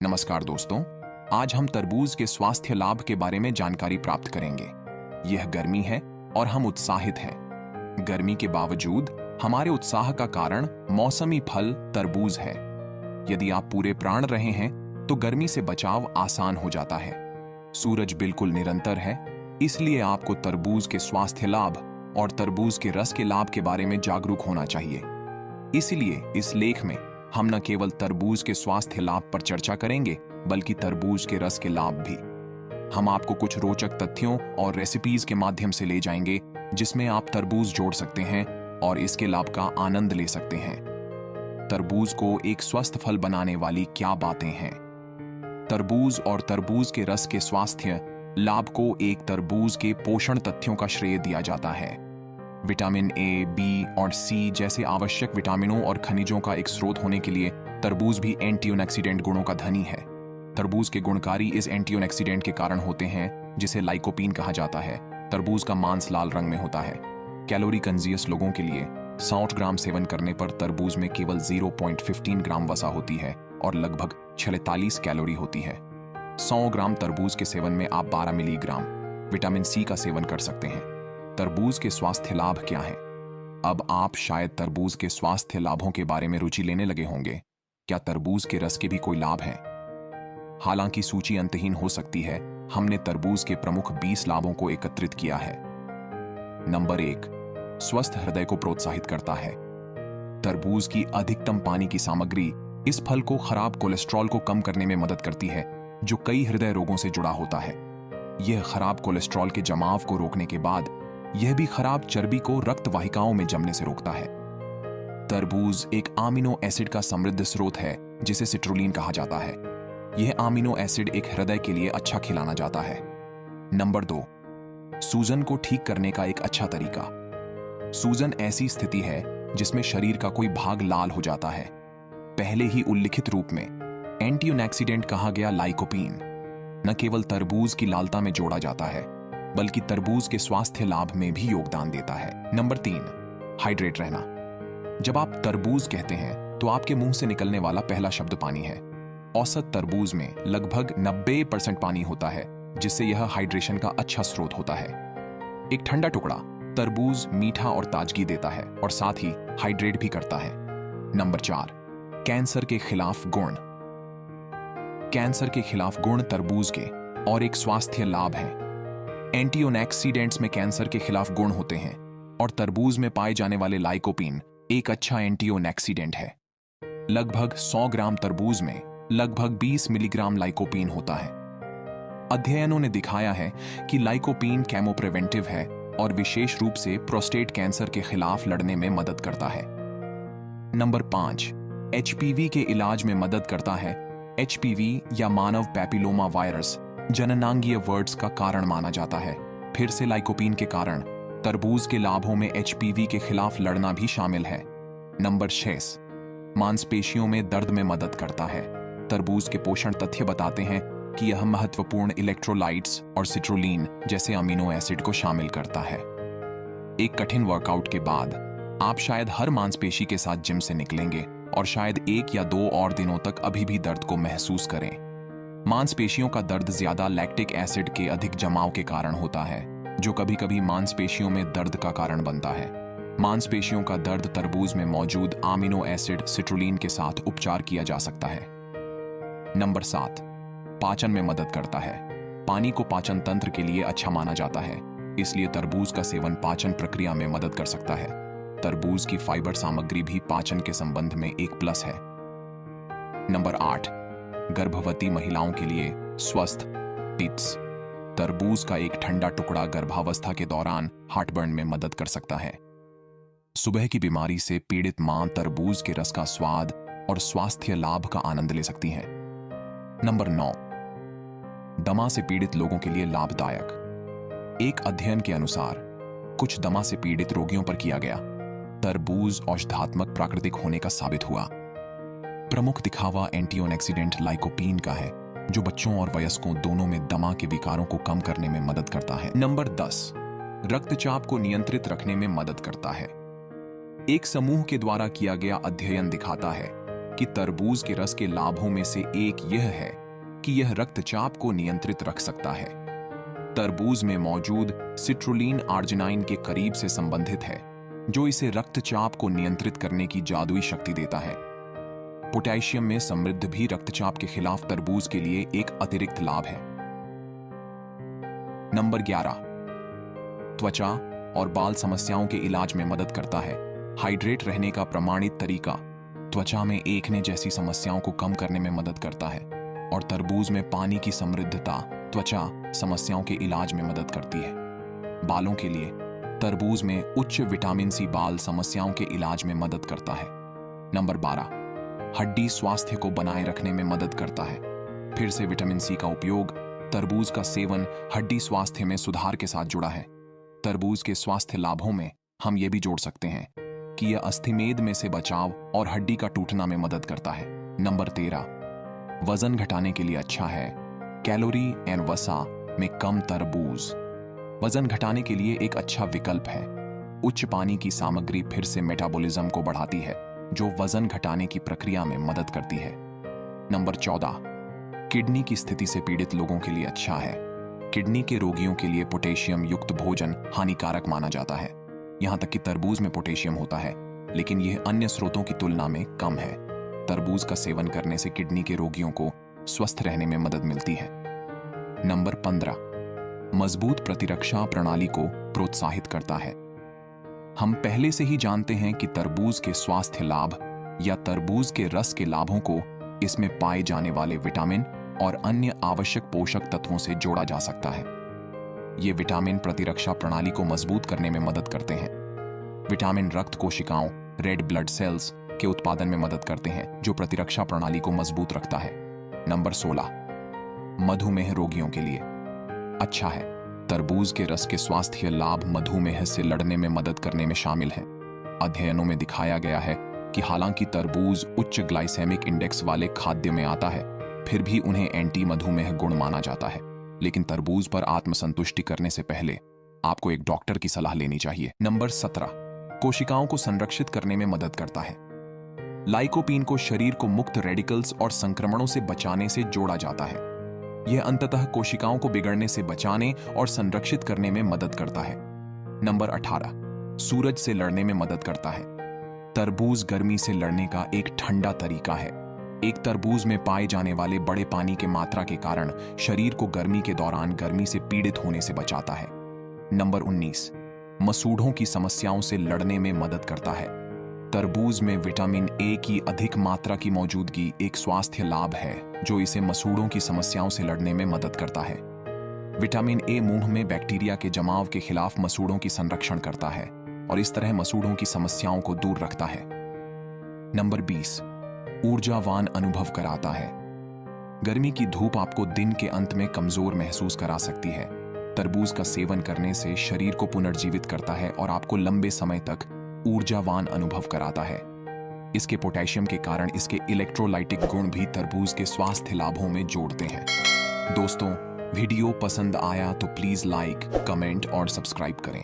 नमस्कार दोस्तों, आज हम तरबूज के स्वास्थ्य लाभ के बारे में जानकारी प्राप्त करेंगे। यह गर्मी है और हम उत्साहित हैं। गर्मी के बावजूद हमारे उत्साह का कारण मौसमी फल तरबूज है। यदि आप पूरे प्राण रहे हैं तो गर्मी से बचाव आसान हो जाता है। सूरज बिल्कुल निरंतर है, इसलिए आपको तरबूज के स्वास्थ्य लाभ और तरबूज के रस के लाभ के बारे में जागरूक होना चाहिए। इसलिए इस लेख में हम न केवल तरबूज के स्वास्थ्य लाभ पर चर्चा करेंगे, बल्कि तरबूज के रस के लाभ भी। हम आपको कुछ रोचक तथ्यों और रेसिपीज के माध्यम से ले जाएंगे, जिसमें आप तरबूज जोड़ सकते हैं और इसके लाभ का आनंद ले सकते हैं। तरबूज को एक स्वस्थ फल बनाने वाली क्या बातें हैं? तरबूज और तरबूज के रस के स्वास्थ्य लाभ को एक तरबूज के पोषण तथ्यों का श्रेय दिया जाता है। विटामिन ए, बी और सी जैसे आवश्यक विटामिनों और खनिजों का एक स्रोत होने के लिए तरबूज भी एंटीऑक्सीडेंट गुणों का धनी है। तरबूज के गुणकारी इस एंटीऑक्सीडेंट के कारण होते हैं, जिसे लाइकोपीन कहा जाता है। तरबूज का मांस लाल रंग में होता है। कैलोरी कंजियस लोगों के लिए 60 ग्राम सेवन करने पर तरबूज में केवल 0.15 ग्राम वसा होती है और लगभग 46 कैलोरी होती है। 100 ग्राम तरबूज के सेवन में आप 12 मिलीग्राम विटामिन सी का सेवन कर सकते हैं। तरबूज के स्वास्थ्य लाभ क्या हैं? अब आप शायद तरबूज के स्वास्थ्य लाभों के बारे में रुचि लेने लगे होंगे। क्या तरबूज के रस के भी कोई लाभ हैं? हालांकि सूची अंतहीन हो सकती है, हमने तरबूज के प्रमुख 20 लाभों को एकत्रित किया है। नंबर 1, स्वस्थ हृदय को प्रोत्साहित करता है। तरबूज की अधिकतम पानी की सामग्री इस फल को खराब कोलेस्ट्रॉल को कम करने में मदद करती है, जो कई हृदय रोगों से जुड़ा होता है। यह खराब कोलेस्ट्रॉल के जमाव को रोकने के बाद यह भी खराब चर्बी को रक्त वाहिकाओं में जमने से रोकता है। तरबूज एक अमीनो एसिड का समृद्ध स्रोत है, जिसे सिट्रुलिन कहा जाता है। यह अमीनो एसिड एक हृदय के लिए अच्छा खिलाना जाता है। नंबर 2, सूजन को ठीक करने का एक अच्छा तरीका। सूजन ऐसी स्थिति है जिसमें शरीर का कोई भाग लाल हो जाता है। पहले ही उल्लिखित रूप में एंटीऑक्सीडेंट कहा गया लाइकोपीन न केवल तरबूज की लालता में जोड़ा जाता है, बल्कि तरबूज के स्वास्थ्य लाभ में भी योगदान देता है। नंबर 3, हाइड्रेट रहना। जब आप तरबूज कहते हैं तो आपके मुंह से निकलने वाला पहला शब्द पानी है। औसत तरबूज में लगभग 90% पानी होता है, जिससे यह हाइड्रेशन का अच्छा स्रोत होता है। एक ठंडा टुकड़ा तरबूज मीठा और ताजगी देता है और साथ ही हाइड्रेट भी करता है। नंबर 4, कैंसर के खिलाफ गुण। कैंसर के खिलाफ गुण तरबूज के और एक स्वास्थ्य लाभ है। एंटीऑक्सीडेंट्स में कैंसर के खिलाफ गुण होते हैं और तरबूज में पाए जाने वाले लाइकोपीन एक अच्छा एंटीऑक्सीडेंट है। लगभग 100 ग्राम तरबूज में लगभग 20 मिलीग्राम लाइकोपीन होता है। अध्ययनों ने दिखाया है कि लाइकोपीन केमोप्रिवेंटिव है और विशेष रूप से प्रोस्टेट कैंसर के खिलाफ लड़ने में मदद करता है। नंबर 5, एचपीवी के इलाज में मदद करता है। एचपीवी या मानव पैपिलोमा वायरस जननांगीय वर्ड्स का कारण माना जाता है। फिर से लाइकोपीन के कारण तरबूज के लाभों में एचपीवी के खिलाफ लड़ना भी शामिल है। नंबर 6, मांसपेशियों में दर्द में मदद करता है। तरबूज के पोषण तथ्य बताते हैं कि यह महत्वपूर्ण इलेक्ट्रोलाइट्स और सिट्रुलिन जैसे अमीनो एसिड को शामिल करता है। एक कठिन वर्कआउट के बाद आप शायद हर मांसपेशी के साथ जिम से निकलेंगे और शायद 1 या 2 और दिनों तक अभी भी दर्द को महसूस करें। मांसपेशियों का दर्द ज्यादा लैक्टिक एसिड के अधिक जमाव के कारण होता है, जो कभी-कभी मांसपेशियों में दर्द का कारण बनता है। मांसपेशियों का दर्द तरबूज में मौजूद अमीनो एसिड सिट्रुलिन के साथ उपचार किया जा सकता है। नंबर 7, पाचन में मदद करता है। पानी को पाचन तंत्र के लिए अच्छा माना जाता है, इसलिए तरबूज का सेवन पाचन प्रक्रिया में मदद कर सकता है। तरबूज की फाइबर सामग्री भी पाचन के संबंध में एक प्लस है। नंबर 8, गर्भवती महिलाओं के लिए स्वस्थ टिप्स। तरबूज का एक ठंडा टुकड़ा गर्भावस्था के दौरान हार्टबर्न में मदद कर सकता है। सुबह की बीमारी से पीड़ित मां तरबूज के रस का स्वाद और स्वास्थ्य लाभ का आनंद ले सकती हैं। नंबर 9, दमा से पीड़ित लोगों के लिए लाभदायक। एक अध्ययन के अनुसार कुछ दमा से पीड़ित रोगियों पर किया गया तरबूज औषधात्मक प्राकृतिक होने का साबित हुआ। प्रमुख दिखावा एंटीऑक्सीडेंट लाइकोपीन का है, जो बच्चों और वयस्कों दोनों में दमा के विकारों को कम करने में मदद करता है। नंबर 10, रक्तचाप को नियंत्रित रखने में मदद करता है। एक समूह के द्वारा किया गया अध्ययन दिखाता है कि तरबूज के रस के लाभों में से एक यह है कि यह रक्तचाप को नियंत्रित रख सकता है। तरबूज में मौजूद सिट्रुलिन आर्जिनाइन के करीब से संबंधित है, जो इसे रक्तचाप को नियंत्रित करने की जादुई शक्ति देता है। पोटेशियम में समृद्ध भी रक्तचाप के खिलाफ तरबूज के लिए एक अतिरिक्त लाभ है। नंबर 11, त्वचा और बाल समस्याओं के इलाज में मदद करता है। हाइड्रेट रहने का प्रमाणित तरीका त्वचा में एक्ने जैसी समस्याओं को कम करने में मदद करता है, और तरबूज में पानी की समृद्धता त्वचा समस्याओं के इलाज में मदद करती है। बालों के लिए तरबूज में उच्च विटामिन सी बाल समस्याओं के इलाज में मदद करता है। नंबर 12, हड्डी स्वास्थ्य को बनाए रखने में मदद करता है। फिर से विटामिन सी का उपयोग, तरबूज का सेवन हड्डी स्वास्थ्य में सुधार के साथ जुड़ा है। तरबूज के स्वास्थ्य लाभों में हम ये भी जोड़ सकते हैं कि यह अस्थिमेद में से बचाव और हड्डी का टूटना में मदद करता है। नंबर 13, वजन घटाने के लिए अच्छा है। कैलोरी एंड वसा में कम तरबूज वजन घटाने के लिए एक अच्छा विकल्प है। उच्च पानी की सामग्री फिर से मेटाबॉलिज्म को बढ़ाती है, जो वजन घटाने की प्रक्रिया में मदद करती है। नंबर 14, किडनी की स्थिति से पीड़ित लोगों के लिए अच्छा है। किडनी के रोगियों के लिए पोटेशियम युक्त भोजन हानिकारक माना जाता है। यहां तक कि तरबूज में पोटेशियम होता है, लेकिन यह अन्य स्रोतों की तुलना में कम है। तरबूज का सेवन करने से किडनी के रोगियों को स्वस्थ रहने में मदद मिलती है। नंबर 15, मजबूत प्रतिरक्षा प्रणाली को प्रोत्साहित करता है। हम पहले से ही जानते हैं कि तरबूज के स्वास्थ्य लाभ या तरबूज के रस के लाभों को इसमें पाए जाने वाले विटामिन और अन्य आवश्यक पोषक तत्वों से जोड़ा जा सकता है। ये विटामिन प्रतिरक्षा प्रणाली को मजबूत करने में मदद करते हैं। विटामिन रक्त कोशिकाओं रेड ब्लड सेल्स के उत्पादन में मदद करते हैं, जो प्रतिरक्षा प्रणाली को मजबूत रखता है। नंबर 16, मधुमेह रोगियों के लिए अच्छा है। तरबूज के रस के स्वास्थ्य लाभ मधुमेह से लड़ने में मदद करने में शामिल हैं। अध्ययनों में दिखाया गया है कि हालांकि तरबूज उच्च ग्लाइसेमिक इंडेक्स वाले खाद्य में आता है, फिर भी उन्हें एंटी मधुमेह गुण माना जाता है। लेकिन तरबूज पर आत्मसंतुष्टि करने से पहले आपको एक डॉक्टर की सलाह लेनी चाहिए। नंबर 17, कोशिकाओं को संरक्षित करने में मदद करता है। लाइकोपीन को शरीर को मुक्त रेडिकल्स और संक्रमणों से बचाने से जोड़ा जाता है। यह अंततः कोशिकाओं को बिगड़ने से बचाने और संरक्षित करने में मदद करता है। नंबर 18, सूरज से लड़ने में मदद करता है। तरबूज गर्मी से लड़ने का एक ठंडा तरीका है। एक तरबूज में पाए जाने वाले बड़े पानी के मात्रा के कारण शरीर को गर्मी के दौरान गर्मी से पीड़ित होने से बचाता है। नंबर 19, मसूड़ों की समस्याओं से लड़ने में मदद करता है। तरबूज में विटामिन ए की अधिक मात्रा की मौजूदगी एक स्वास्थ्य लाभ है, जो इसे मसूड़ों की समस्याओं से लड़ने में मदद करता है। विटामिन ए मुंह में बैक्टीरिया के जमाव के खिलाफ मसूड़ों की संरक्षण करता है और इस तरह मसूड़ों की समस्याओं को दूर रखता है। नंबर 20, ऊर्जावान अनुभव कराता है। गर्मी की धूप आपको दिन के अंत में कमजोर महसूस करा सकती है। तरबूज का सेवन करने से शरीर को पुनर्जीवित करता है और आपको लंबे समय तक ऊर्जावान अनुभव कराता है। इसके पोटेशियम के कारण इसके इलेक्ट्रोलाइटिक गुण भी तरबूज के स्वास्थ्य लाभों में जोड़ते हैं। दोस्तों, वीडियो पसंद आया तो प्लीज लाइक, कमेंट और सब्सक्राइब करें।